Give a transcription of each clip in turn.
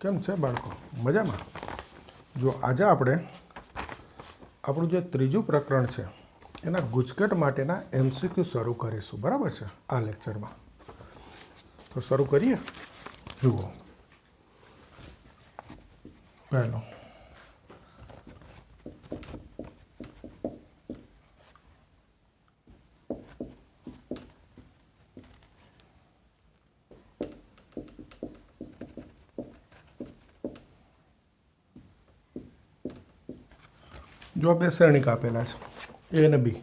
કેમ છે બાળકો? મજામાં? જો આજે આપણે આપણું જે ત્રીજું પ્રકરણ છે એના ગુજકેટ માટેના એમસીક્યુ શરૂ કરીશું, બરાબર છે? આ લેક્ચરમાં તો શરૂ કરીએ. જુઓ, પહેલો જો બે શ્રેણિક આપેલા છે એ અને બી.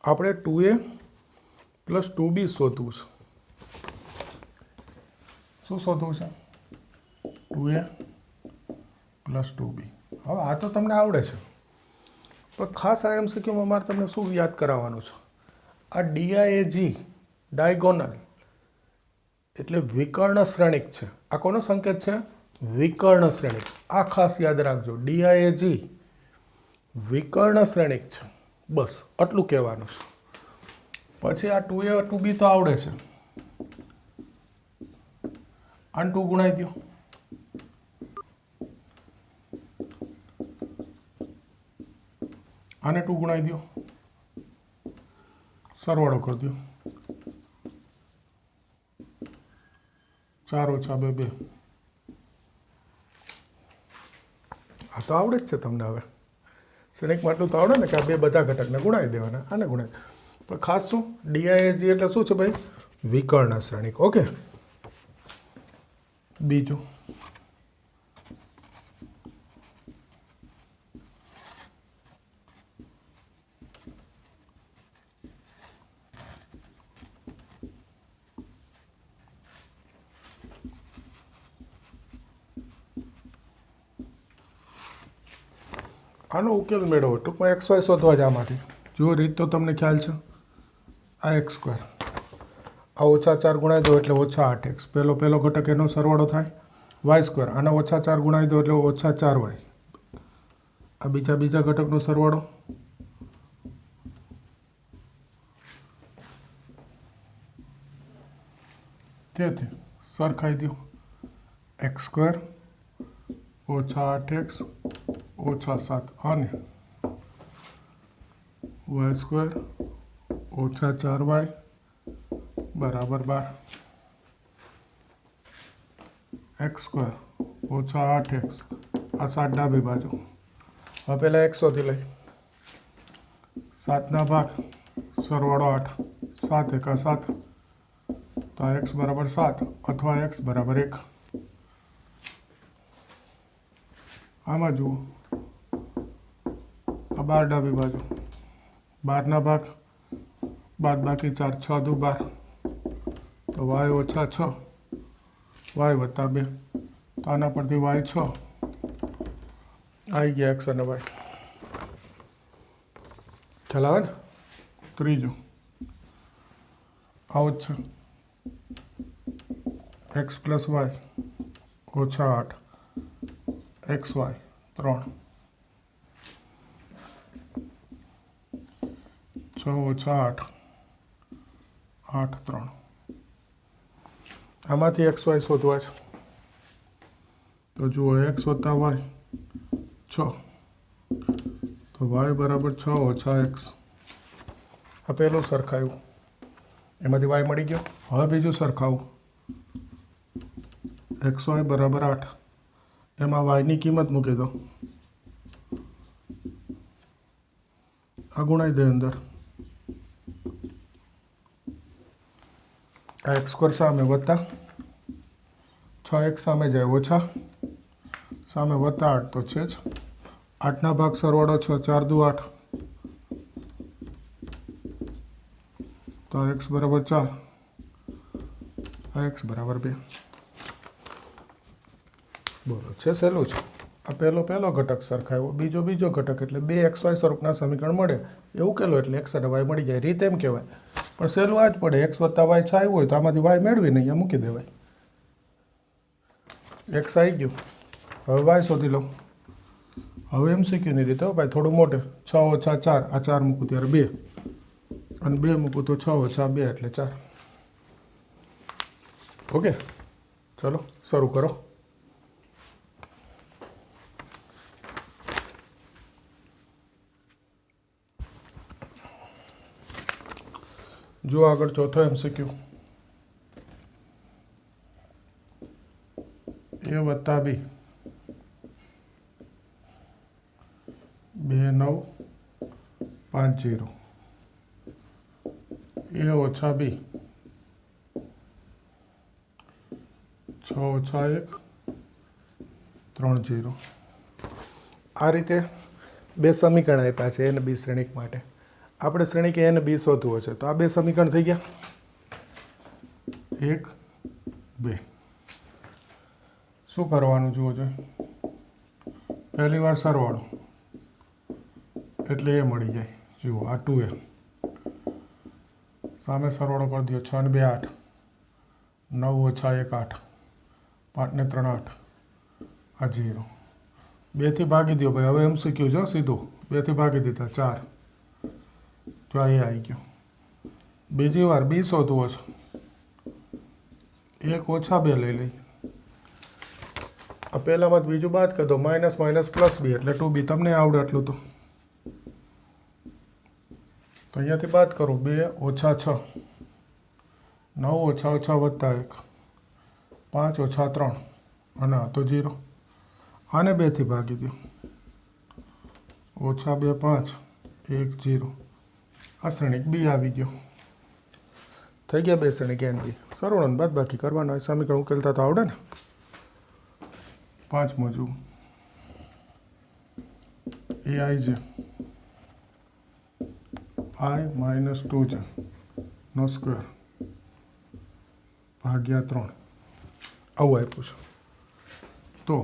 આપણે 2a + 2b શોધવું છે. શું શોધવું છે? 2a + 2b. હવે આ તો તમને આવડે છે, પણ ખાસ આ એમસીક્યુમાં મારે તમને શું યાદ કરાવવાનું છે? આ ડીઆઈએજી ડાયગોનલ એટલે વિકર્ણ શ્રેણિક છે. આ કોનો સંકેત છે? વિકર્ણ શ્રેણિક. આ ખાસ યાદ રાખજો, ડીઆઈએજી વિકર્ણ શ્રેણિક છે. બસ આટલું કહેવાનું છે. પછી આ 2a 2b તો આવડે છે. આને 2 ગુણાઈ દો. આને 2 ગુણાઈ દો. સરવાળો કરી દો. 4 - 2 2. આ તો આવડે જ છે તમને. હવે શ્રેણિકમાં આટલું તો આવડે ને કે આ બે બધા ઘટકને ગુણાવી દેવાના, આને ગુણાવી. પણ ખાસ શું, ડીઆઈએજી એટલે શું છે ભાઈ? વિકર્ણ શ્રેણિક. ઓકે. બીજું આનો ઉકેલ મેળવો. ટૂંકમાં XY શોધવા જ આમાંથી. જુઓ, રીત તો તમને ખ્યાલ છે. આ x², આ -4 ગુણાઈ દો એટલે -8x. પહેલો ઘટક એનો સરવાળો થાય y². આને -4 ગુણાઈ દો એટલે -4y. આ બીજા ઘટકનો સરવાળો તેથી સરખાઈ દો. x² -8x -7 અને y² -4y = 12. x² -8x, આ 7 ડાબી બાજુ. હવે પહેલાં x શોધી લઈ. 7 ના ભાગ સરવાળો 8, 7 × 7, તો x = 7 અથવા x = 1. આમાં જુઓ, આ 12 ડાબી બાજુ. 12 ના ભાગ બાદબાકી 4, 6 દુ 12, તો y - 6 y + 2. તો આના પરથી y6 આવી ગયા, x અને y. ખ્યાલ આવે ને? ત્રીજું આવું જ છે. x + y -8 xy 3. 6 - 8 8 3. આમાંથી xy શોધવા છે. તો જુઓ, x + y 6, તો y = 6 - x. આ પહેલું સરખાયું, એમાંથી y મળી ગયો. હવે બીજું સરખાવું, xy = 8. એમાં y ની કિંમત મૂકી દો. આ ગુણાઈ દે અંદર. આ x² સામે વત્તા 6x સામે જાય ઓછા, સામે +8 તો છે જ. 8 ના ભાગ સરવાળો 6, 4 દુ 8, તો x = 4, x = 2. બોલો, છે સહેલું છે. આ પહેલો ઘટક સરખાવ્યો, બીજો ઘટક એટલે 2 xy સ્વરૂપના સમીકરણ મળે. એ ઉકેલો એટલે x અને y મળી જાય. રીત એમ કહેવાય, પણ સહેલું આ જ પડે. x + y આવ્યું હોય તો આમાંથી y મેળવીને અહીંયા મૂકી દેવાય. x આવી ગયું. હવે y શોધી લો. હવે એમસીક્યુની રીતે ભાઈ થોડું મોટે. 6 - 4, આ 4 મૂકું ત્યારે 2, અને 2 મૂકું તો 6 - 2 એટલે 4. ઓકે, ચલો શરૂ કરો. જો આગળ ચોથો MCQ A વત્તા B 2950 A ઓછા B 6 ઓછા 1 30 આ રીતે બે સમીકરણ આપ્યા છે A અને B શ્રેણિક માટે. આપણે શ્રેણિક A અને B શોધવું હશે તો આ બે સમીકરણ થઈ ગયા 1 2. શું કરવાનું જુઓ જોઈએ. પહેલી વાર સરવાળો એટલે એ મળી જાય. જુઓ આ 2A સામે સરવાળો કરી દો. 6 ને 2 8 9 ઓછા 1 8 5 ને 3 8 આ 0 2 થી ભાગી દો ભાઈ. હવે MCQ જો સીધું 2 થી ભાગી દીધા 4 તો આ એ આવી ગયો. બીજી વાર B શોધવું હશે 1 ઓછા 2 લઈ લઈ. આ પહેલામાં બીજું બાદ કરી દો માઇનસ માઇનસ પ્લસ B એટલે 2B તમને આવડે એટલું તો અહીંયાથી બાદ કરો 2 ઓછા 6 9 ઓછા ઓછા વત્તા 1 5 ઓછા 3 અને આ તો 0 આને 2 થી ભાગી દો ઓછા 2 5 1 0 આ શ્રેણિક B આવી ગયો. થઈ ગયા બે શ્રેણિક A અને B. સરવાળો બાદ બાકી કરવાનો હોય. સમીકરણ ઉકેલતા તો આવડે ને. પાંચમો જુઓ AI છે I minus 2J no square ભાગ્યા 3 આવું આપ્યું છે. તો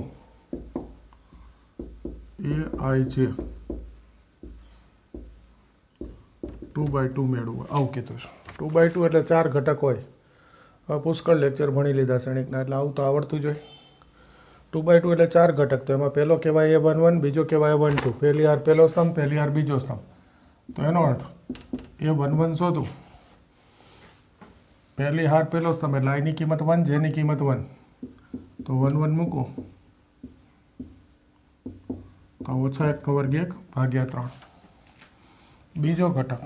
AI છે 2/2 મેળવવું આવું કીધું છે. 2/2 એટલે 4 ઘટક હોય. હવે પુષ્કળ લેક્ચર ભણી લીધા શ્રેણિકના એટલે આવું તો આવડતું જ હોય. 2/2 એટલે 4 ઘટક. તો એમાં પહેલો કહેવાય A11 બીજો કહેવાય A12. પહેલી હાર પહેલો સ્તંભ પહેલી હાર બીજો સ્તંભ. તો એનો અર્થ A11 શોધું. પહેલી હાર પહેલો સ્તંભ એટલે આની કિંમત 1 જેની કિંમત 1 તો 1 1 મૂકો તો ઓછા 1 નો વર્ગ 1 ભાગ્યા 3. બીજો ઘટક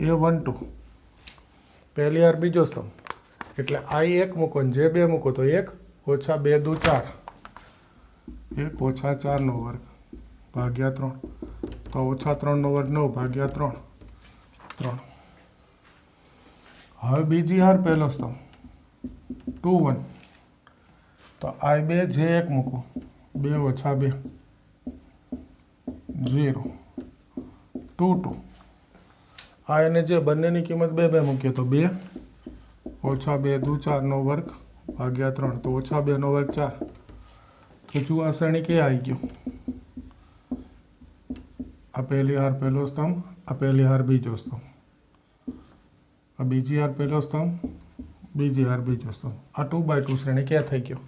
A12 પહેલી હાર બીજો સ્તંભ એટલે I 1 મૂકો ને જે 2 મૂકો તો 1 ઓછા 2 દુ 4 1 ઓછા 4 નો વર્ગ ભાગ્યા 3 તો ઓછા 3 નો વર્ગ 9 ભાગ્યા 3 3. હવે બીજી હાર પહેલો સ્તંભ 2 1 તો I 2 જે 1 મૂકો 2 ઓછા 2 0 2 2 આ અને જે બંનેની કિંમત 2 2 મૂકીએ તો 2 ઓછા 2 દુ 4 નો વર્ગ ભાગ્યા 3 તો ઓછા 2 નો વર્ગ 4. તો જુઓ આ શ્રેણિક એ આવી ગયું. આ પહેલી હાર પહેલો સ્તંભ આ પહેલી હાર બીજો સ્તંભ આ બીજી હાર પહેલો સ્તંભ બીજી હાર બીજો સ્તંભ. આ 2/2 શ્રેણિક એ થઈ ગયો.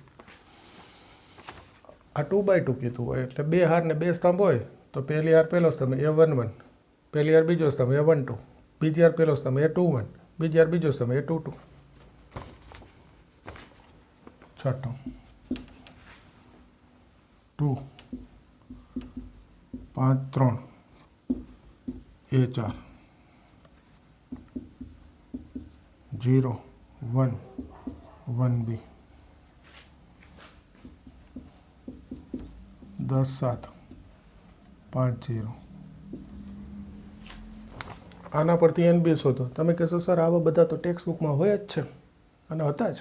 આ 2/2 કીધું હોય એટલે બે હાર ને બે સ્તંભ હોય તો પહેલી હાર પહેલો સ્તંભ A11 પહેલી હાર બીજો સ્તંભ A12 બીજી હાર પહેલો સ્તંભ A21 બીજી હાર બીજો સ્તંભ A22. છઠ્ઠો 2 5 3 A4 0 1 1B 10 7 5 0. આના પરથી NB શોધો. તમે કહેશો સર આવા બધા તો ટેક્સ્ટ બુકમાં હોય જ છે અને હતા જ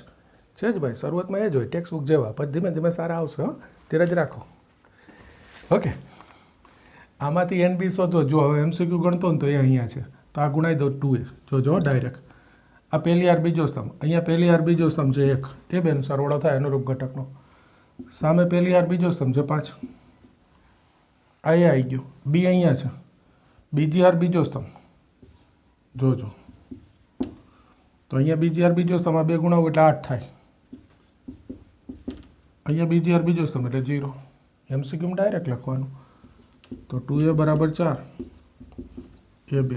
છે જ ભાઈ. શરૂઆતમાં એ જ હોય ટેક્સ્ટ બુક જેવા પછી ધીમે ધીમે સારા આવશે. ધીરજ રાખો. ઓકે આમાંથી NB શોધો. જો હવે MCQ ગણતો ને તો એ અહીંયા છે તો આ ગુણાઈ દો 2A. જો ડાયરેક્ટ આ પહેલી હાર બીજો સ્તંભ અહીંયા પહેલી હાર બીજો સ્તંભ છે 1 એ બેનો સરવાળો થાય અનુરૂપ ઘટકનો. સામે પહેલી હાર બીજો સ્તંભ છે 5 આ એ આવી ગયું. B અહીંયા છે બીજી હાર બીજો સ્તંભ જોજો તો અહીંયા બીજી હાર બીજો સ્તંભ આ 2 ગુણાવો એટલે 8 થાય. અહીંયા બીજી હાર બીજો સ્તંભ એટલે 0. MCQ માં ડાયરેક્ટ લખવાનું. તો 2A બરાબર 4 A2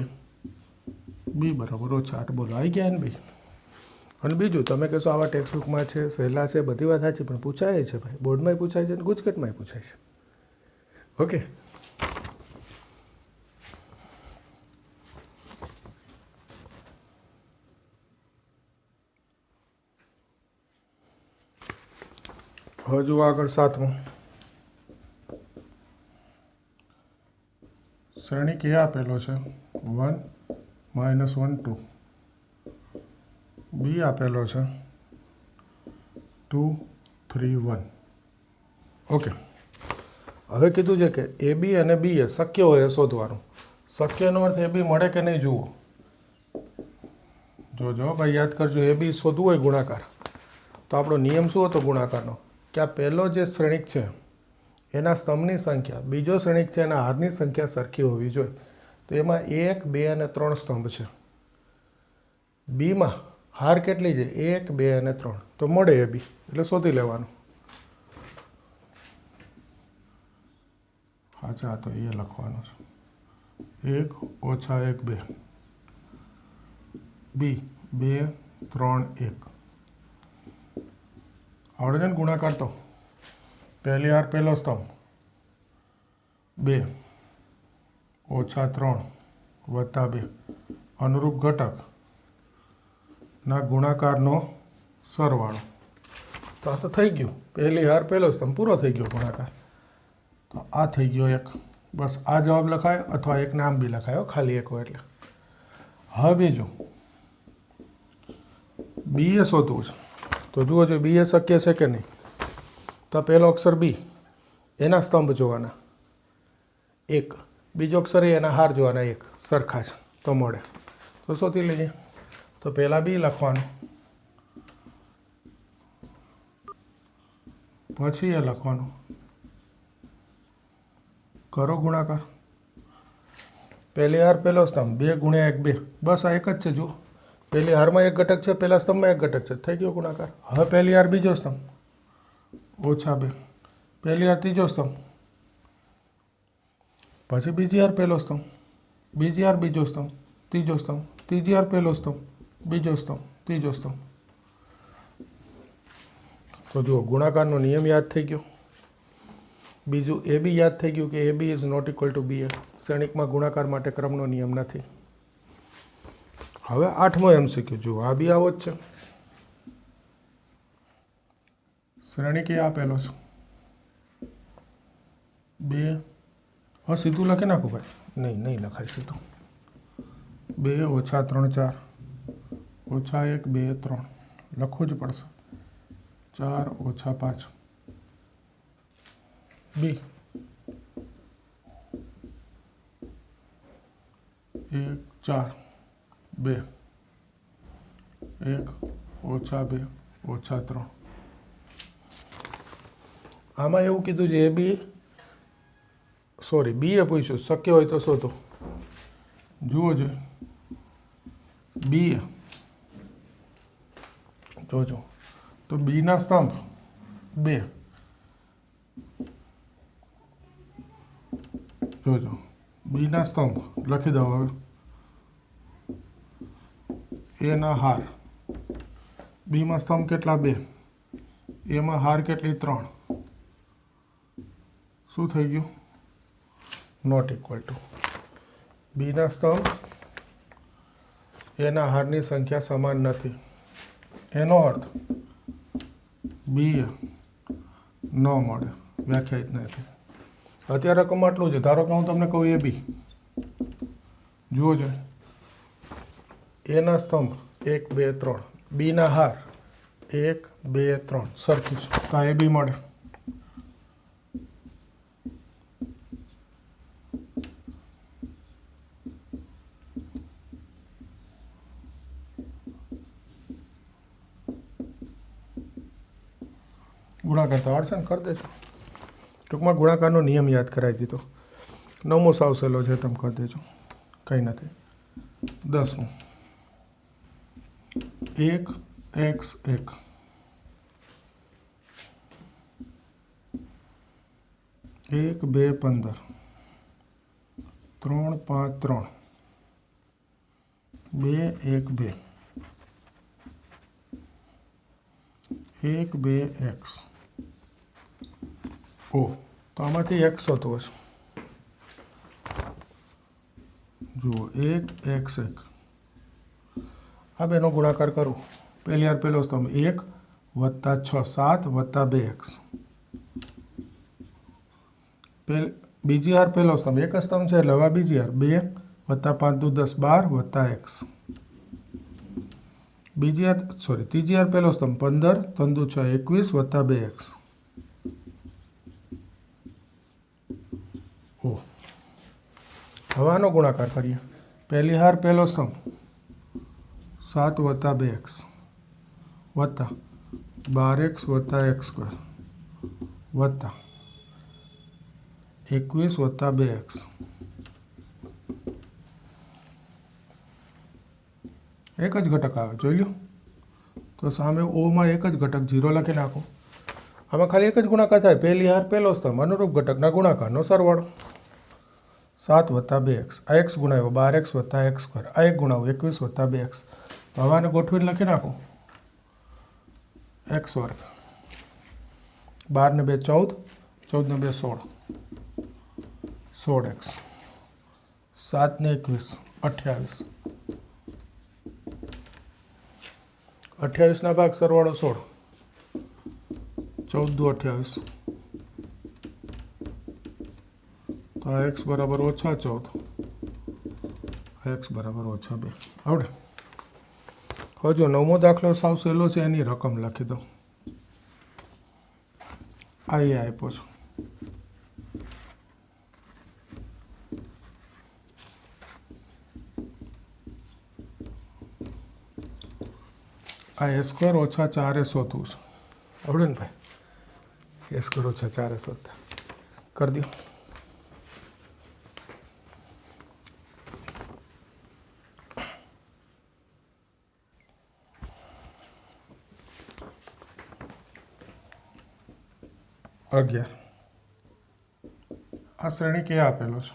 B બરાબર -8. બોલો આવી ગયા NB. અને બીજું તમે કહેશો આવા ટેક્સ્ટ બુકમાં છે સહેલા છે બધી વાત સાચી પણ પૂછાય છે ભાઈ. બોર્ડમાંય પૂછાય છે અને ગુજકેટમાંય પૂછાય છે. ઓકે હવે જુઓ આગળ સાતમું. શ્રેણિક એ આપેલો છે 1 -1 2. બી આપેલો છે 2 3 1. ઓકે. હવે કીધું છે કે એ બી અને બી એ શક્ય હોય એ શોધવાનું. શક્યનો અર્થ એ બી મળે કે નહીં જુઓ. જો ભાઈ યાદ કરજો, એ બી શોધવું હોય ગુણાકાર તો આપણો નિયમ શું હતો ગુણાકારનો, કે આ પહેલો જે શ્રેણિક છે એના સ્તંભની સંખ્યા બીજો શ્રેણિક છે એના હારની સંખ્યા સરખી હોવી જોઈએ. તો એમાં 1 2 અને 3 સ્તંભ છે. બીમાં હાર કેટલી છે? 1 2 અને 3. તો મળે એ બી એટલે શોધી લેવાનું. અચ્છા, તો એ લખવાનું છે 1 ઓછા 1 2. બી 2 3 1. આવડે છે ને ગુણાકાર? તો પહેલી હાર પહેલો સ્તંભ 2 ઓછા 3 વત્તા 2 અનુરૂપ ઘટક ના ગુણાકારનો સરવાળો. તો આ તો થઈ ગયું. પહેલી હાર પહેલો સ્તંભ પૂરો થઈ ગયો ગુણાકાર. તો આ થઈ ગયો એક. બસ આ જવાબ લખાય અથવા એક નામ બી લખાયો, ખાલી એક હોય એટલે. હવે બીજું બી એ શોધવું છે. તો જુઓ જો બી એ શક્ય છે કે નહીં. તો પહેલો અક્ષર બી, એના સ્તંભ જોવાના 1, બીજો અક્ષર એ, એના હાર જોવાના 1, સરખા છે તો મળે. તો શોધી લઈએ. તો પહેલાં બી લખવાનું, પછી એ લખવાનું. કરો ગુણાકાર. પહેલી હાર પહેલો સ્તંભ 2 ગુણ્યા 1 2. બસ આ એક જ છે. જુઓ પહેલી હારમાં એક ઘટક છે, પહેલા સ્તંભમાં એક ઘટક છે, થઈ ગયો ગુણાકાર. હવે પહેલી હાર બીજો સ્તંભ ઓછા 2, પહેલી હાર ત્રીજો સ્તંભ, પછી બીજી હાર પહેલો સ્તંભ, બીજી હાર બીજો સ્તંભ, ત્રીજો સ્તંભ, ત્રીજી હાર પહેલો સ્તંભ, બીજો સ્તંભ, ત્રીજો સ્તંભ. તો જુઓ ગુણાકારનો નિયમ યાદ થઈ ગયો. બીજું એ બી યાદ થઈ ગયું કે a b is not equal to b a. શ્રેણિકમાં ગુણાકાર માટે ક્રમનો નિયમ નથી. હવે 8મો MCQ જુઓ. આ બી આવો જ છે. શ્રેણિક એ આપેલો છે 2. હવે સીધું લખી નાખું ભાઈ? નહીં લખાય સીધું. 2 ઓછા 3 4 ઓછા 1 2 3 લખવું જ પડશે. 4 ઓછા 5. બી 1 4 2 1 ઓછા 2 ઓછા 3. આમાં એવું કીધું છે એ બી બી એ પૂછ્યું શક્ય હોય તો શોધો. જુઓ જો બી એ જોજો તો બીના સ્તંભ 2. જોજો બીના સ્તંભ લખી દો. હવે એના હાર બીમાં સ્તંભ કેટલા? 2. એમાં હાર કેટલી? 3. શું થઈ ગયું? Not equal two. બીના સ્તંભ એના હારની સંખ્યા સમાન નથી. એનો અર્થ બી ન મળે, વ્યાખ્યાયિત નથી. અત્યારે રકમ આટલું છે. ધારો કે હું તમને કહું એ બી. જુઓ જો એના સ્તંભ 1 2 3, બીના હાર 1 2 3 સરખું છે તો આ એ બી મળે. ગુણાકાર તો આવડશે ને? કરી દેજો. ટૂંકમાં ગુણાકારનો નિયમ યાદ કરાવી દીધો. 9મો સાવ સહેલો છે, તમે કરી દેજો, કંઈ નથી. 10મું 1 x 1 1 2 15 3 5 3 2 1 2 1 2 x. ઓ તો આમાંથી x હોતો હશે. જુઓ 1 x 1. આ બેનો ગુણાકાર કરું. પહેલી વાર પહેલો સ્તંભ 1 વત્તા 6 7 વત્તા 2x બીજી હાર પહેલો સ્તંભ એક જ સ્તંભ છે એટલે હવે બીજી હાર 2 વત્તા 5 દુ 10 12 વત્તા x બીજી હાર ત્રીજી હાર પહેલો સ્તંભ 15 3 દુ 6 21 વત્તા 2x ઓ હવે આનો ગુણાકાર કરીએ પહેલી હાર પહેલો સ્તંભ 7 વત્તા 2x વત્તા 12x વત્તા x² વત્તા 21 વત્તા 2x એક જ ઘટક આવે જોઈ લો તો સામે ઓમાં એક જ ઘટક 0 લખી નાખો આમાં ખાલી એક જ ગુણાકાર થાય પહેલી હાર પહેલો સ્તંભ અનુરૂપ ઘટકના ગુણાકારનો સરવાળો 7 વત્તા 2x આ x ગુણાવ્યો 12x વત્તા x² આ એક ગુણાવ્યો 21 વત્તા 2x તો હવે આને ગોઠવીને લખી નાખો x વર્ગ 12 ને 2 14 14 ને 2 16 16x 7 ને 21 28 28 ના ભાગ સરવાળો 16 14 દુ 28 તો આ x બરાબર ઓછા 14 x બરાબર ઓછા 2 આવડે હવે જો નવમો દાખલો સાવ સહેલો છે એની રકમ લખી દો આ એ આપ્યો છો આ a² ઓછા 4 શોધવું છે આવડે ને ભાઈ a² ઓછા 4 શોધતા કરી દો અગિયાર આ શ્રેણી કે આપેલો છે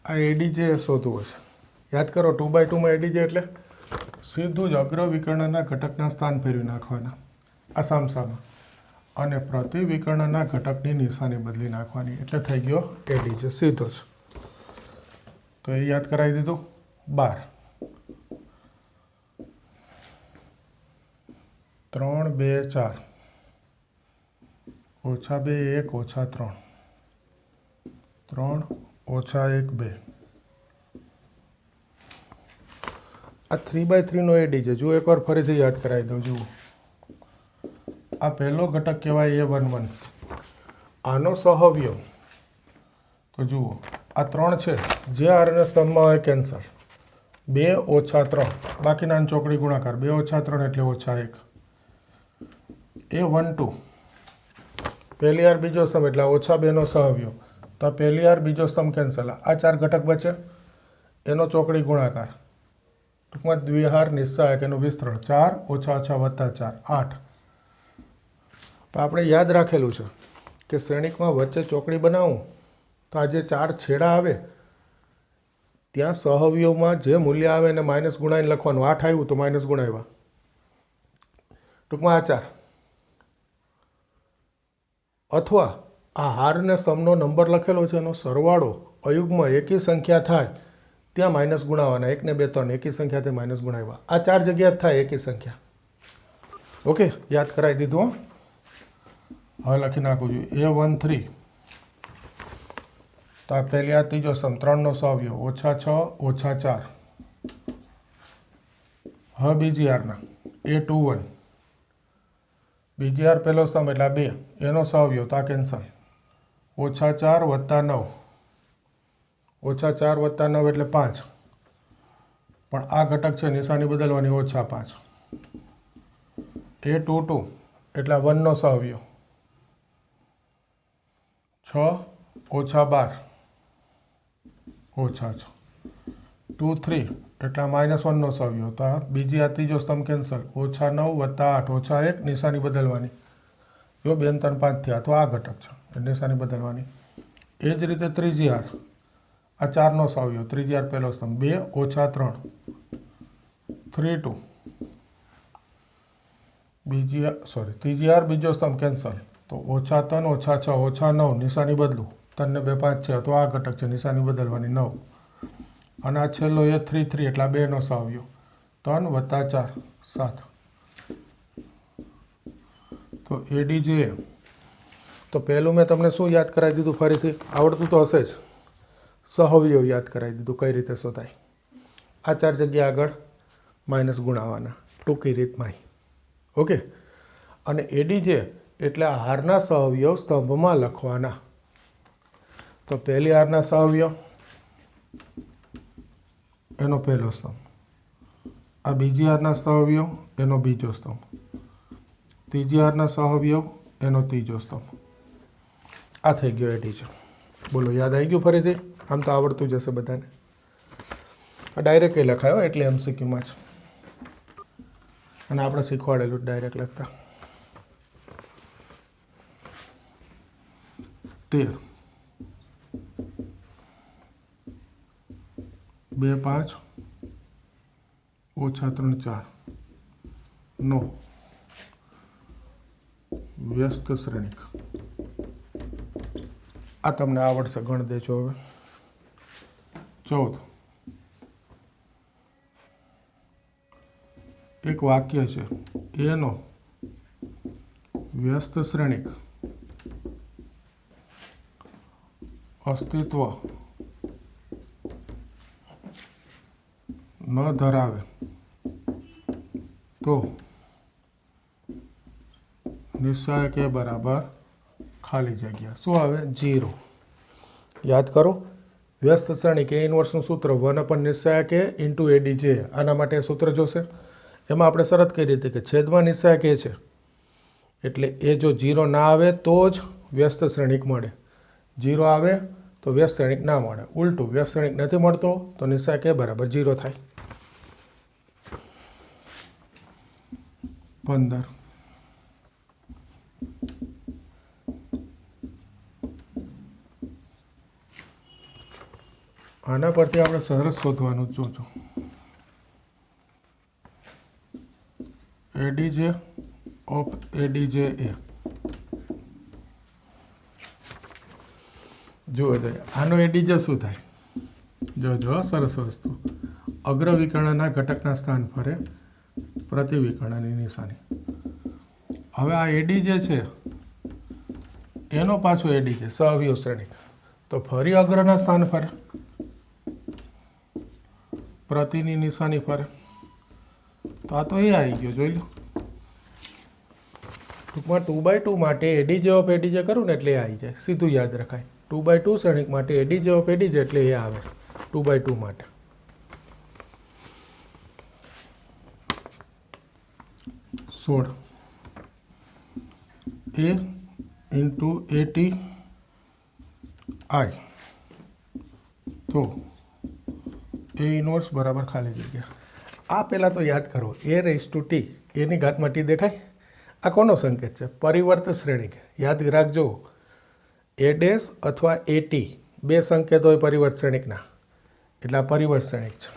આ એડીજે શોધવું હશે યાદ કરો 2/2 માં એડીજે એટલે સીધું જ અગ્ર વિકર્ણના ઘટકના સ્થાન ફેરવી નાખવાના આ સામસામા અને પ્રતિ વિકર્ણના ઘટકની નિશાની બદલી નાખવાની એટલે થઈ ગયો એડીજે સીધો જ તો એ યાદ કરાવી દીધું 12 3 2 4 ઓછા 2 1 ઓછા 3 3 ઓછા 1 2 આ 3/3 નો એડી છે જો એકવાર ફરીથી યાદ કરાવી દઉં જુઓ આ પહેલો ઘટક કહેવાય a11 આનો સહઅવયવ તો જુઓ આ 3 છે જે આરને સ્તંભમાં હોય કેન્સલ 2 ઓછા 3 બાકીના ચોકડી ગુણાકાર 2 ઓછા 3 એટલે ઓછા 1 a12 પહેલી હાર બીજો સ્તંભ એટલે ઓછા 2 નો સહઅવયવ તો પહેલી હાર બીજો સ્તંભ કેન્સલ આ 4 ઘટક બચે એનો ચોકડી ગુણાકાર ટૂંકમાં દ્વિહાર નિસ્સહાયક એનું વિસ્તરણ 4 ઓછા ઓછા વત્તા 4 8 તો આપણે યાદ રાખેલું છે કે શ્રેણિકમાં વચ્ચે ચોકડી બનાવું તો આ જે 4 છેડા આવે ત્યાં સહઅવયવમાં જે મૂલ્ય આવે એને માઇનસ ગુણાઈને લખવાનું 8 આવ્યું તો માઇનસ ગુણાવ્યા ટૂંકમાં આ 4 અથવા આ હારને સ્તંભનો નંબર લખેલો છે એનો સરવાળો અયુગ્મ એકી સંખ્યા થાય ત્યાં માઇનસ ગુણાવવાના 1 ને 2 3 એકી સંખ્યાથી માઇનસ ગુણાવ્યા આ 4 જગ્યા જ થાય એકી સંખ્યા ઓકે યાદ કરાવી દીધું હવે લખી નાખું છું a13 તો આ પહેલી આ ત્રીજો સ્તંભ 3 નો સહઅવયવ ઓછા 6 ઓછા 4 હવે બીજી હારના a21 બીજી હાર પહેલો સ્તંભ એટલે 2 એનો સહઅવયવ તો આ કેન્સલ ઓછા 4 વત્તા 9 ઓછા 4 વત્તા 9 એટલે 5 પણ આ ઘટક છે નિશાની બદલવાની ઓછા 5 a22 એટલે 1 નો સહઅવયવ 6 ઓછા 12 ઓછા 6 23 એટલે -1 નો સહઅવયવ તો આ બીજી આ ત્રીજો સ્તંભ કેન્સલ ઓછા 9 વત્તા 8 ઓછા 1 નિશાની બદલવાની જો 2 3 5 થયા તો આ ઘટક છે નિશાની બદલવાની એ જ રીતે ત્રીજી હાર આ 4 નો સહઅવયવ ત્રીજી હાર પહેલો સ્તંભ 2 ઓછા 3 3 2 ત્રીજી હાર બીજો સ્તંભ કેન્સલ તો ઓછા 3 ઓછા 6 ઓછા 9 નિશાની બદલું 3 ને 2 5 છે, તો આ ઘટક છે, નિશાની બદલવાની 9. અને આ છેલ્લો એ 3 3 એટલે આ 2નો સહવ્યો 3 + 4 7. તો એડીજે તો પહેલું મેં તમને શું યાદ કરાવી દીધું, ફરીથી આવડતું તો હશે જ, સહવ્યો યાદ કરાવી દીધું કઈ રીતે શોધાય. આ 4 જગ્યા આગળ માઇનસ ગુણાવાના ટૂંકી રીતમાં. ઓકે. અને એડીજે એટલે આ હારના સહવ્યો સ્તંભમાં લખવાના. તો પહેલી હારના સહવ્યો એનો પહેલો સ્તંભ, આ બીજી હારના સહવ્યો એનો બીજો સ્તંભ, ત્રીજી હારના સહવ્યો એનો ત્રીજો સ્તંભ. આ થઈ ગયો એડીજે. બોલો, યાદ આવી ગયું ફરીથી? આમ તો આવડતું જ હશે બધાને. આ ડાયરેક્ટ લખાયો એટલે એમસીક્યુમાં છે, અને આપણે શીખવાડેલું ડાયરેક્ટ લખતા. 13 2 5 - 3 4 9 વ્યસ્ત શ્રેણિક. આ તમને આવડશે, ગણ દેજો હવે. 14 એક વાક્ય છે, એનો વ્યસ્ત શ્રેણિક અસ્તિત્વ ન ધરાવે તો નિશ્ચય કે બરાબર ખાલી જગ્યા. શું આવે? 0. યાદ કરો, વ્યસ્ત શ્રેણિક એ ઇન્વર્સનું સૂત્ર 1 નિશ્ચય કે ઇન્ટુ એડીજે. આના માટે સૂત્ર જોશે. એમાં આપણે શરત કરી હતી કે છેદમાં નિશ્ચય કે છે, એટલે એ જો 0 ના આવે તો જ વ્યસ્ત શ્રેણિક મળે, 0 આવે તો વ્યસ્ત શ્રેણિક ના મળે. ઉલટું, વ્યસ્ત શ્રેણિક નથી મળતો તો નિશ્ચય કે બરાબર 0 થાય. 15 આના પરથી આપણે સરસ શોધવાનું જોજો. એડીજે ઓફ એડીજે એ જુઓ તો આનો એડીજે શું થાય? જોજો, સરસ વસ્તુ. અગ્ર વિકર્ણના ઘટકના સ્થાન ફરે પ્રતિવિકર્ણની નિશાની. હવે આ એડીજે છે એનો પાછો એડીજે સહવ્યો શ્રેણિક, તો ફરી અગ્રના સ્થાન ફરે, પ્રતિની નિશાની ફરે. તો આ તો એ આવી ગયો, જોઈ લો. ટૂંકમાં 2/2 માટે એડીજે ઓફ એડીજે કરું ને એટલે એ આવી જાય, સીધું યાદ રખાય. 2/2 શ્રેણિક માટે એડીજે ઓફ એડીજે એટલે એ આવે 2/2 માટે. સોળ એ ઇન્ટુ એટી આઈ, તો એ ઇન્વર્સ બરાબર ખાલી જગ્યા. આ પહેલાં તો યાદ કરો, a⁻t એની ઘાતમાં ટી દેખાય. આ કોનો સંકેત છે? પરિવર્ત શ્રેણિક. યાદ રાખજો, a' અથવા એટી 2 સંકેત હોય પરિવર્ત શ્રેણિકના, એટલે આ પરિવર્ત શ્રેણિક છે.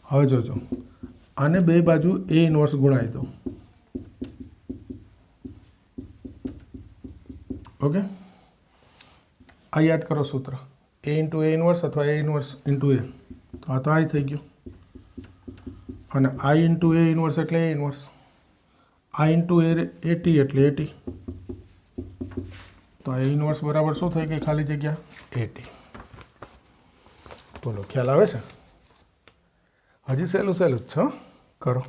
હવે જોજો, આને બે બાજુ એ ઇન્વર્સ ગુણાવી દો. ઓકે, આ યાદ કરો સૂત્ર, a ઇન્ટુ એ ઇન્વર્સ અથવા એ ઇન્વર્સ ઇન્ટુ એ. તો આ તો આ થઈ ગયું. અને આઈ ઇન્ટુ એ ઇન્વર્સ એટલે એ ઇન્વર્સ, આ ઇન્ટુ એટી એટલે એટી. તો આ ઇન્વર્સ બરાબર શું થઈ ગઈ? ખાલી જગ્યા એટી. બોલો, ખ્યાલ આવે છે? હજી સહેલું સહેલું જ છે, કરો.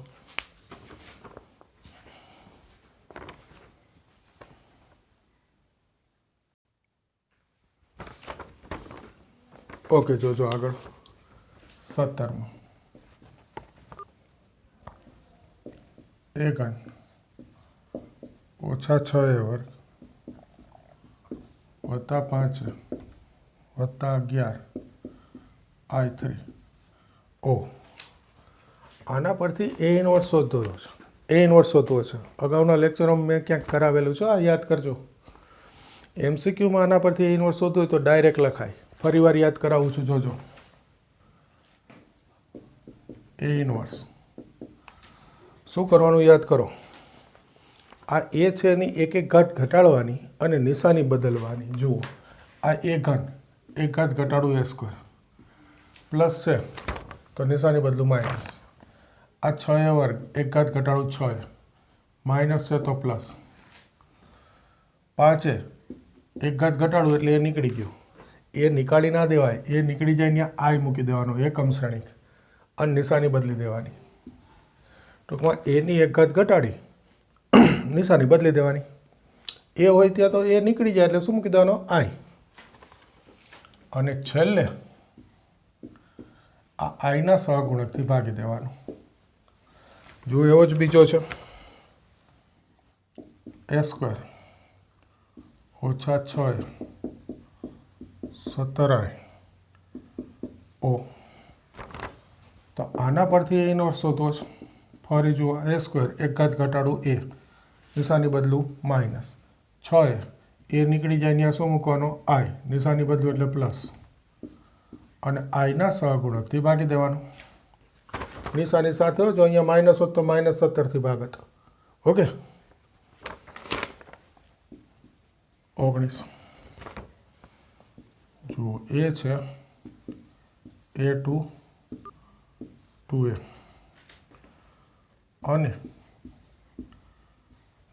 ઓકે, જોજો આગળ 17. a3 ઓછા 6a² વત્તા 5 વત્તા 11 I3 ઓ. આના પરથી એ ઇન્વર્સ શોધવો છે. એ ઇન્વર્સ શોધવો છે. અગાઉના લેક્ચરોમાં મેં ક્યાંક કરાવેલું છે, આ યાદ કરજો. એમસીક્યુમાં આના પરથી એ ઇન્વર્સ શોધવું હોય તો ડાયરેક્ટ લખાય. ફરી વાર યાદ કરાવું છું, જોજો. એ ઇન્વર્સ શું કરવાનું યાદ કરો. આ એ છે એની એક એક ઘાત ઘટાડવાની અને નિશાની બદલવાની. જુઓ, आ ए घन एक घात घटाड़ू ए स्क्वेर प्लस है तो निशानी बदलू माइनस आ 6 वर्ग एक घात घटाड़ू 6 माइनस है तो प्लस 5 एक घात घटाड़ू एटले ए निकली गयो ए निकाली ना देवाय ए निकली जाए ત્યાં आई मूकी देवानो एकम श्रेणिक અને निशानी बदली देवानी टूंकमां ए नी एक घात घटाड़ी निशानी बदली देवानी ए होय त्यां तो ए निकली जाए एटले शुं मूकी देवानो आई અને છેલ્લે આ આઈના સહગુણકથી ભાગી દેવાનું જો એવો જ બીજો છે એ સ્ક્વેર ઓછા 6 17 ઓ તો આના પરથી એ ઇનવર્સ શોધવો છે ફરી જુઓ એ સ્ક્વેર એક ઘાત ઘટાડું એ નિશાની બદલું માઇનસ 6 એ નીકળી જાય ત્યાં શું મૂકવાનો આઈ નિશાની બદલું એટલે પ્લસ અને આઈના સહગુણકથી ભાગી દેવાનું નિશાની સાથે જો અહીંયા માઇનસ હોત તો માઇનસ 17થી ભાગત ઓકે 19 જુઓ એ છે એ ટુ 2a અને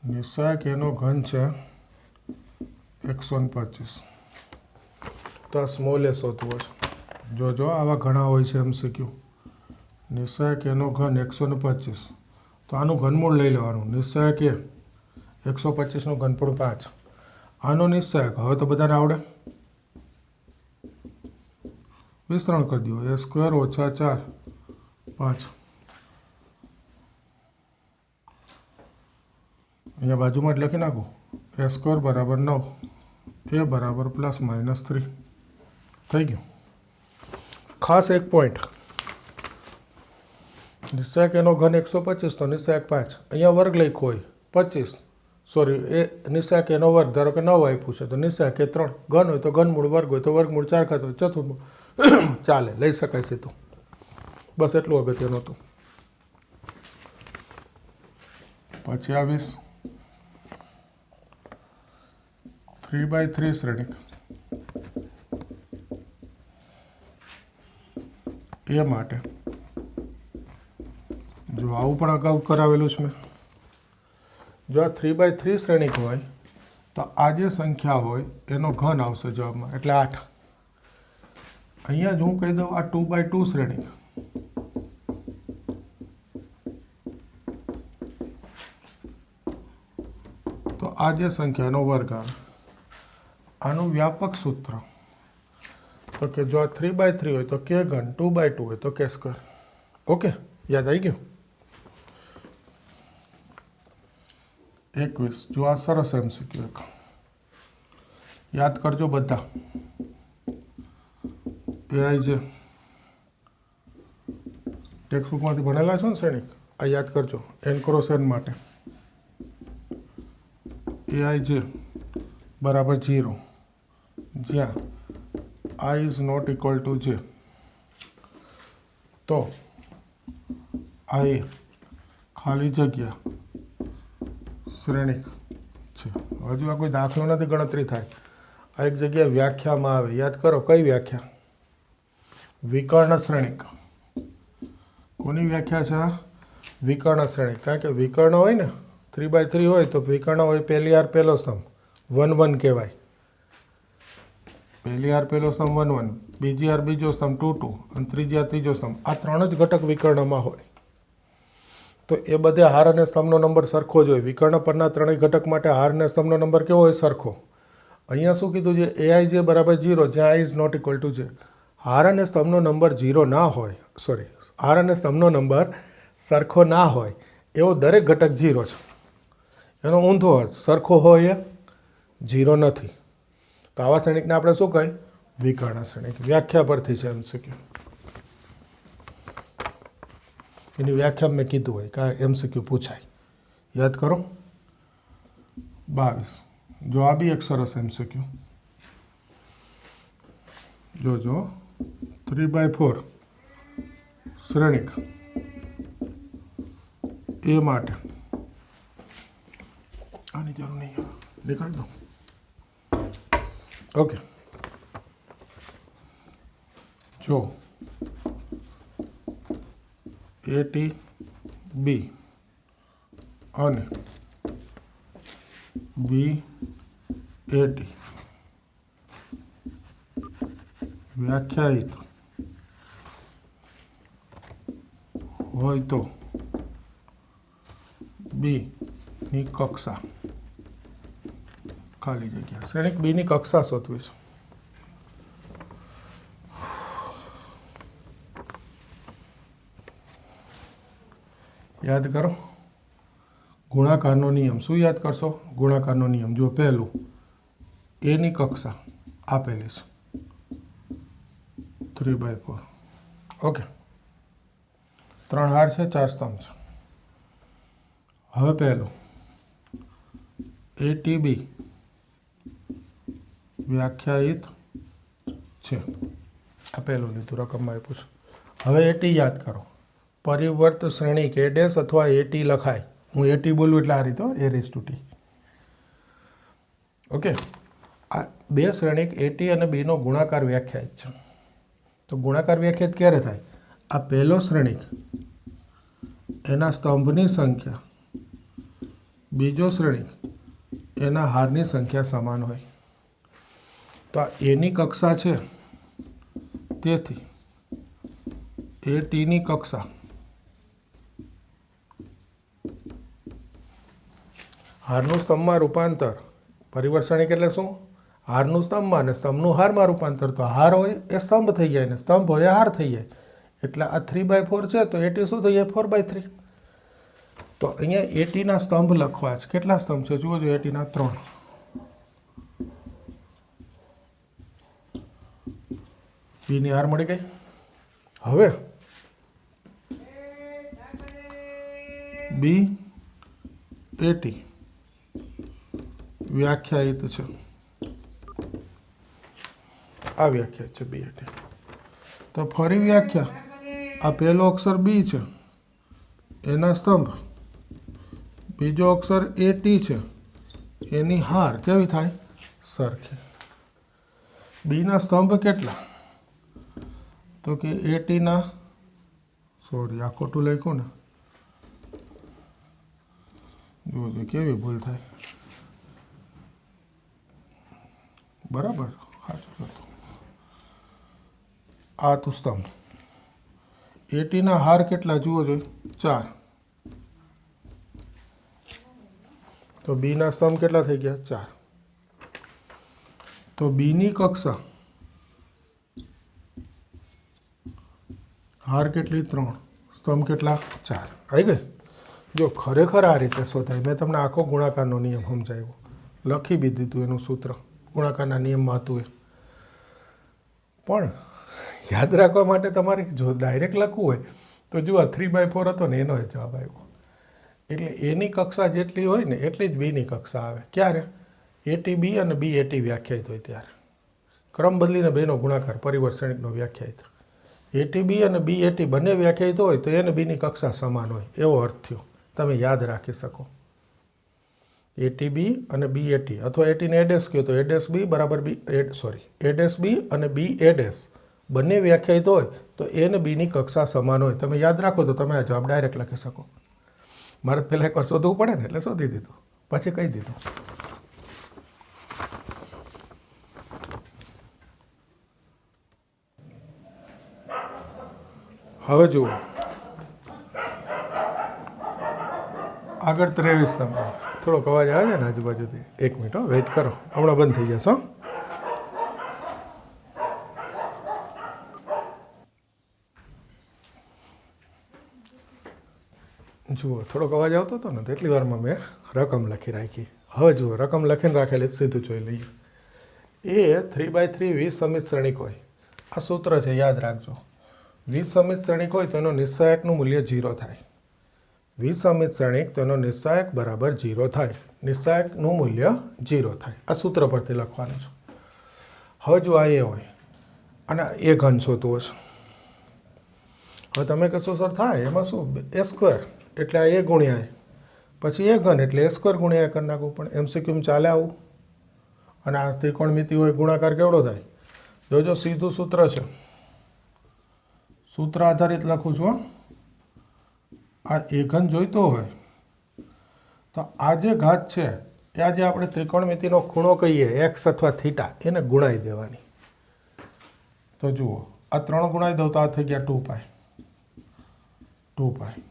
નિશાક એનો ઘન છે 125 તો આ સ્મોલ એ શોધવો છે જો આવા ઘણા હોય છે એમસીક્યુ નિશાક એનો ઘન 125 તો આનું ઘનમૂળ લઈ લેવાનું નિશાક એ 125નું ઘનફળ 5 આનો નિશાક હવે તો બધાને આવડે વિસ્તરણ કરી દો એ સ્ક્વેર ઓછા 4 5 અહીંયા બાજુમાં જ લખી નાખું એ સ્ક્વેર બરાબર 9 એ બરાબર પ્લસ માઇનસ 3 થઈ ગયું ખાસ એક પોઈન્ટ નિશાક એનો ઘન 125 તો નિશાક 5 અહીંયા વર્ગ લખ્યો હોય 25 સોરી એ નિશાક એનો વર્ગ ધારો કે 9 આપ્યું છે તો નિશાક એ 3 ઘન હોય તો ઘનમૂળ વર્ગ હોય તો વર્ગમૂળ 4 ખાતો હોય ચતુર્મૂળ ચાલે લઈ શકાય સીધું બસ એટલું અગત્યનું હતું પછી આવીશ 3/3 શ્રેણિક એ માટે જો આવું પણ અગાઉ કરાવેલું છે મેં જો આ 3/3 શ્રેણિક હોય તો આ જે સંખ્યા હોય એનો ઘન આવશે જવાબમાં એટલે 8 અહીંયા જ હું કહી દઉં આ 2/2 શ્રેણિક તો આ જે સંખ્યાનો વર્ગ આવે આનું વ્યાપક સૂત્ર તો કે જો આ 3/3 હોય તો કે ઘન 2/2 હોય તો કે સ્ક્વેર ઓકે યાદ આવી ગયું 21 જો આ સરસ એમસીક્યુ એક યાદ કરજો બધા એ આઈ જે ટેક્સ્ટબુકમાંથી ભણેલા છો ને શ્રેણિક આ યાદ કરજો એન ક્રોસ એન માટે એ આઈ જે બરાબર 0 જ્યાં I is not equal to j તો I ખાલી જગ્યા શ્રેણિક છે હજુ આ કોઈ દાખલો નથી ગણતરી થાય આ એક જગ્યાએ વ્યાખ્યામાં આવે યાદ કરો કઈ વ્યાખ્યા વિકર્ણ શ્રેણિક કોની વ્યાખ્યા છે આ વિકર્ણ શ્રેણિક કારણ કે વિકર્ણ હોય ને 3/3 હોય તો વિકર્ણ હોય પહેલી હાર પહેલો સ્તંભ 1 1 કહેવાય પહેલી હાર પહેલો સ્તંભ 1 1 બીજી હાર બીજો સ્તંભ 2 2 અને ત્રીજી હાર ત્રીજો સ્તંભ આ ત્રણ જ ઘટક વિકર્ણમાં હોય તો એ બધે હાર અને સ્તંભનો નંબર સરખો જ હોય વિકર્ણ પરના ત્રણેય ઘટક માટે હાર અને સ્તંભનો નંબર કેવો હોય સરખો અહીંયા શું કીધું છે એઆઈ જે બરાબર 0 જ્યાં i is not equal to j હાર અને સ્તંભનો નંબર 0 ના હોય સોરી હાર અને સ્તંભનો નંબર સરખો ના હોય એવો દરેક ઘટક 0 છે એનો ઊંધો અર્થ સરખો હોય એ 0 નથી તો આવા શ્રેણિકને આપણે શું કહીએ વિકર્ણ શ્રેણિક વ્યાખ્યા પરથી છે એમસીક્યુ એની વ્યાખ્યા મેં કીધું હોય કે એમસીક્યુ પૂછાય યાદ કરો 22 જો આ બી એક સરસ એમસીક્યુ જોજો 3/4 શ્રેણિક એ માટે આની જરૂર નહીં નીકાળ દો ઓકે જો એટી બી અને બી એટી વ્યાખ્યાયિત હોય તો બી ની કક્ષા ખાલી જગ્યા શ્રેણિક બી ની કક્ષા શોધવી છે. યાદ કરો ગુણાકારનો નિયમ. શું યાદ કરશો? ગુણાકારનો નિયમ. જો પહેલું એની કક્ષા આપેલી છે 3/4. ઓકે, 3 હાર છે, 4 સ્તંભ છે. હવે પહેલું એટીબી વ્યાખ્યાયિત છે. આ પહેલું લીધું, રકમમાં આપ્યું છે. હવે એટી યાદ કરો. પરિવર્ત શ્રેણિક એ ડેશ અથવા એટી લખાય. હું એટી બોલું એટલે આ રીતે એ રેઝ ટુ ટી. ઓકે, આ બે શ્રેણિક એટી અને બીનો ગુણાકાર વ્યાખ્યાયિત છે. તો ગુણાકાર વ્યાખ્યાયિત ક્યારે થાય? આ પહેલો શ્રેણિક એના સ્તંભની સંખ્યા, બીજો શ્રેણિક એના હારની સંખ્યા સમાન હોય. તો આ એની કક્ષા છે, તેથી એ ટીની કક્ષા હારનું સ્તંભમાં રૂપાંતર. પરિવર્ત શ્રેણિક એટલે શું? હારનું સ્તંભમાં અને સ્તંભનું હારમાં રૂપાંતર. તો હાર હોય એ સ્તંભ થઈ જાય ને સ્તંભ હોય એ હાર થઈ જાય. એટલે આ 3/4 છે તો એટી શું થઈ જાય? 4/3. તો અહીંયા એટીના સ્તંભ લખવા છે. કેટલા સ્તંભ છે જુઓ? જો એટીના 3. બીની હાર મળી ગઈ. હવે બી એટી વ્યાખ્યાયિત છે. આ વ્યાખ્યા છે બી એટી. તો ફરી વ્યાખ્યા. આ પહેલો અક્ષર બી છે એના સ્તંભ, બીજો અક્ષર એટી છે એની હાર કેવી થાય? સરખી. બીના સ્તંભ કેટલા? તો કે એટીના, સોરી આ ખોટું લખ્યું ને, જુઓ કેવી ભૂલ થાય. બરાબર, સાચું હતું. આ તો સ્તંભ. એટીના હાર કેટલા જુઓ જોઈએ? 4. તો બીના સ્તંભ કેટલા થઈ ગયા? 4. તો બીની કક્ષા હાર કેટલી? 3. સ્તંભ કેટલા? 4. આવી ગઈ. જો ખરેખર આ રીતે શોધાય. મેં તમને આખો ગુણાકારનો નિયમ સમજાવ્યો, લખી બી દીધું એનું સૂત્ર ગુણાકારના નિયમમાં હતું એ. પણ યાદ રાખવા માટે તમારે જો ડાયરેક્ટ લખવું હોય તો જુઓ 3/4 હતો ને એનો જવાબ આવ્યો. એટલે એની કક્ષા જેટલી હોય ને એટલી જ બીની કક્ષા આવે. ક્યારે? એટી બી અને બી એટી વ્યાખ્યાયિત હોય ત્યારે. ક્રમ બદલીને બેનો ગુણાકાર પરિવર્ત શ્રેણિકનો વ્યાખ્યાયિત. એટી બી અને બી એટી બંને વ્યાખ્યાયિત હોય તો એને બીની કક્ષા સમાન હોય એવો અર્થ થયો. તમે યાદ રાખી શકો. એટી બી અને બી એટી અથવા એટીને એડેસ કહ્યું તો એડેસ બી બરાબર બી એડેસ બી અને બી એડેસ બંને વ્યાખ્યાયિત હોય તો એ ને બીની કક્ષા સમાન હોય. તમે યાદ રાખો તો તમે આ જવાબ ડાયરેક્ટ લખી શકો. મારે પહેલાં એકવાર શોધવું પડે ને એટલે શોધી દીધું, પછી કહી દીધું. હવે જુઓ આગળ 23 તમે થોડોક અવાજ આવે છે ને આજુબાજુથી. 1 મિનિટ વેઇટ કરો, હમણાં બંધ થઈ જશે. જુઓ થોડોક અવાજ આવતો હતો ને તો એટલી વારમાં મેં રકમ લખી રાખી. હવે જુઓ રકમ લખીને રાખેલી સીધું જોઈ લઈએ. એ 3/3 20 સમિત શ્રેણિક હોય. આ સૂત્ર છે, યાદ રાખજો. 20 સમિત શ્રેણિક હોય તો એનો નિસ્સહાયકનું મૂલ્ય 0 થાય. 20 સમિત શ્રેણિક તો એનો નિસ્સહાયક બરાબર 0 થાય. નિસ્સહાયકનું મૂલ્ય 0 થાય. આ સૂત્ર પરથી લખવાનું છે. હવે જો આ એ હોય અને એ ઘન શોધવો છે. હવે તમે કહેશો સર થાય એમાં શું? એ સ્ક્વેર એટલે આ એ ગુણ્યા એ, પછી એ ઘન એટલે એ સ્ક્વેર ગુણ્યા એ કરી નાખવું. પણ એમસીક્યુમાં ચાલે આવું. અને આ ત્રિકોણમિતિ હોય ગુણાકાર કેવડો થાય? જોજો સીધું સૂત્ર છે. સૂત્ર આધારિત લખું છું. આ એ ઘન જોઈતો હોય તો આ જે ઘાત છે એ આજે આપણે ત્રિકોણમિતિનો ખૂણો કહીએ એક્સ અથવા થીટા એને ગુણાઈ દેવાની. તો જુઓ આ 3 ગુણાઈ દઉં તો આ થઈ ગયા 2 પાઈ 2 પાઈ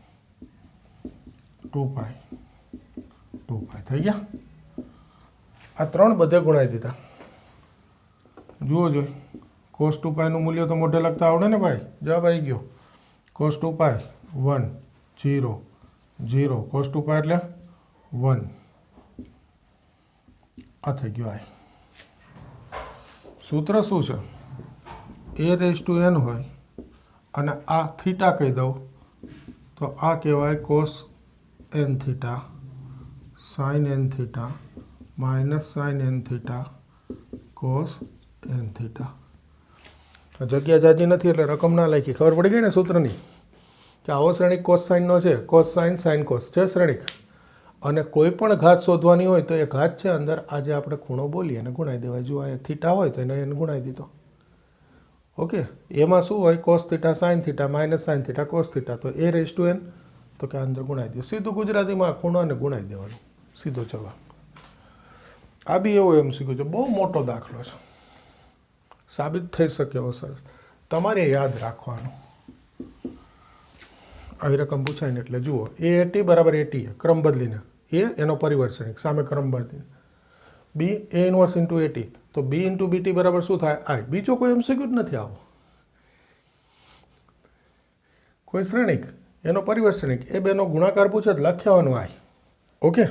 2 પાઈ 2 પાઈ થઈ ગયા. આ 3 બધે ગુણાઈ દીધા. જુઓ જોઈ cos 2 પાઈનું મૂલ્ય તો મોઢે લખતા આવડે ને ભાઈ. જવાબ આવી ગયો cos 2 પાઈ 1 0 0 cos 2 પાઈ એટલે 1. આ થઈ ગયો. આ સૂત્ર શું છે? a રેઝ ટુ n હોય અને આ થીટા કહી દઉં તો આ કહેવાય cos n theta sin n theta minus sin n theta cos n theta. જગ્યા જાજી નથી એટલે રકમ ના લખી. ખબર પડી ગઈ ને સૂત્રની કે આવો શ્રેણિક cos sin નો છે. cos sin sin cos છે શ્રેણિક. અને કોઈ પણ ઘાત શોધવાની હોય તો એ ઘાત છે અંદર આજે આપણે ખૂણો બોલીએ અને ગુણાઈ દેવાય. જો આ થીટા હોય તો એને ગુણાઈ દીધો. ઓકે. એમાં શું હોય? cos theta sin theta minus sin theta cos theta. તો a રેઝ ટુ n તો કે અંદર ગુણાઈ દો. સીધું ગુજરાતીમાં ખૂણાને ગુણાઈ દેવાનું. સીધો જવાબ. આ બી એવો MCQ છે. બહુ મોટો દાખલો છે. સાબિત થઈ શકે એવો સરસ. તમારે યાદ રાખવાનું. આવી રકમ પૂછાય ને એટલે જુઓ AT બરાબર AT ક્રમ બદલીને એ એનો પરિવર્તનિક સામે ક્રમ બદલીને બી A ઇન્વર્સ ઇન્ટુ AT તો B ઇન્ટુ BT બરાબર શું થાય? I. બીજો કોઈ MCQ જ નથી આવો. કોઈ શ્રેણિક એનો પરિવર્તનિક એ બેનો ગુણાકાર પૂછે તો લખ્યાવાનું I. ઓકે.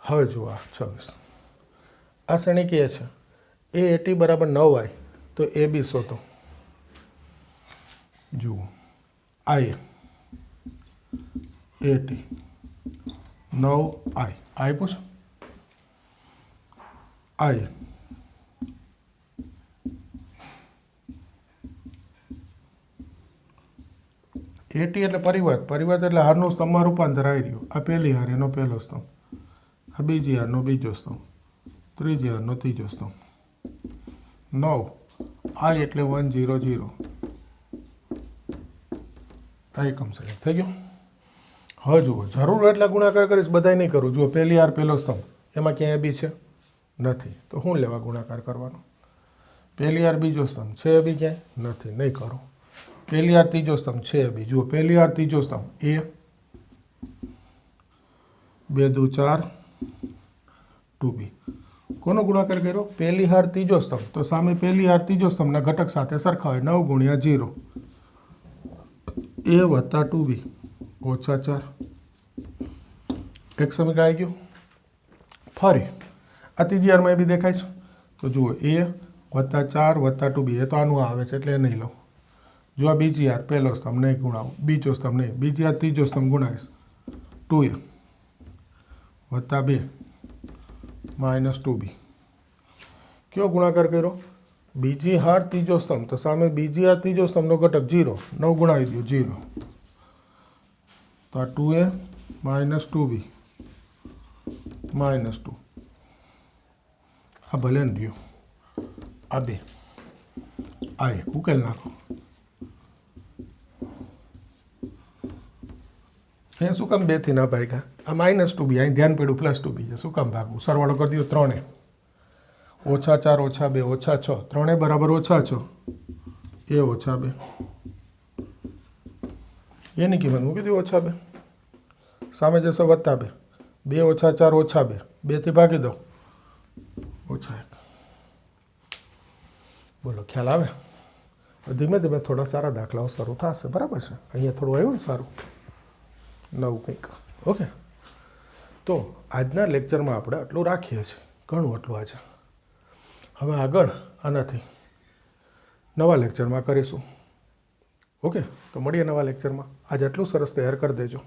હવે જુઓ આ 26 આ શ્રેણિક એ છે AT બરાબર 9I તો AB શોધો. જુઓ I AT 9I I પૂછો I AT એટલે પરિવર્ત એટલે હારનું સ્તંભમાં રૂપાંતર આવી રહ્યું. આ પહેલી હાર એનો પહેલો સ્તંભ, આ બીજી હારનો બીજો સ્તંભ, ત્રીજી હારનો ત્રીજો સ્તંભ. 9 I એટલે 1 0 0 આ એકમ શ્રેણિક થઈ ગયો. હવે જુઓ જરૂર એટલા ગુણાકાર કરીશ, બધાય નહીં કરું. જુઓ પહેલી હાર પહેલો સ્તંભ એમાં ક્યાંય બી છે નથી તો શું લેવા ગુણાકાર કરવાનો? પહેલી હાર બીજો સ્તંભ છે બી ક્યાંય નથી, નહીં કરો. પહેલી હાર ત્રીજો સ્તંભ છે બી. જુઓ પહેલી હાર ત્રીજો સ્તંભ A 2 2 4 2B. કોનો ગુણાકાર કર્યો? પહેલી હાર ત્રીજો સ્તંભ તો સામે પહેલી હાર ત્રીજો સ્તંભના ઘટક સાથે સરખાવે 9 ગુણ્યા 0 A વત્તા 2B ઓછા 4. એક સમીકરણ આવી ગયું. ફરી આ ત્રીજી હારમાં એ બી દેખાય છે તો જુઓ A વત્તા 4 વત્તા 2B એ તો આનું આવે છે એટલે એ નહીં લઉં. જો આ બીજી હાર પહેલો સ્તંભ નહીં ગુણાવું, બીજો સ્તંભ નહીં, બીજી હાર ત્રીજો સ્તંભ ગુણાવીશ 2A વત્તા 2 માઇનસ 2B. કયો ગુણાકાર કર્યો? બીજી હાર ત્રીજો સ્તંભ તો સામે બીજી હાર ત્રીજો સ્તંભનો ઘટક 0 9 ગુણાવી દો 0 તો આ 2A માઇનસ 2B માઇનસ 2 આ ભલે ને રહ્યું. આ 2 આ 1 ઉકેલ નાખો. એ શું કામ 2 થી ના ભાગ્યા? આ માઇનસ 2B અહીં ધ્યાન પડ્યું પ્લસ 2B છે. શું કામ ભાગવું? સરવાળો કરી દો 3 ઓછા 4 ઓછા 2 ઓછા 6 3 બરાબર ઓછા 6 એ ઓછા 2 એની કિંમત મૂકી દો ઓછા 2 સામે જશે વત્તા 2 2 ઓછા 4 ઓછા 2 2 થી ભાગી દો ઓછા 1. બોલો ખ્યાલ આવે? ધીમે ધીમે થોડા સારા દાખલાઓ શરૂ થશે. બરાબર છે? અહીંયા થોડું આવ્યું ને સારું નવું કંઈક. ઓકે. તો આજના લેક્ચરમાં આપણે આટલું રાખીએ છીએ. ઘણું આટલું આજે. હવે આગળ આનાથી નવા લેક્ચરમાં કરીશું. ઓકે. તો મળીએ નવા લેક્ચરમાં. આજે આટલું સરસ તૈયાર કરી દેજો.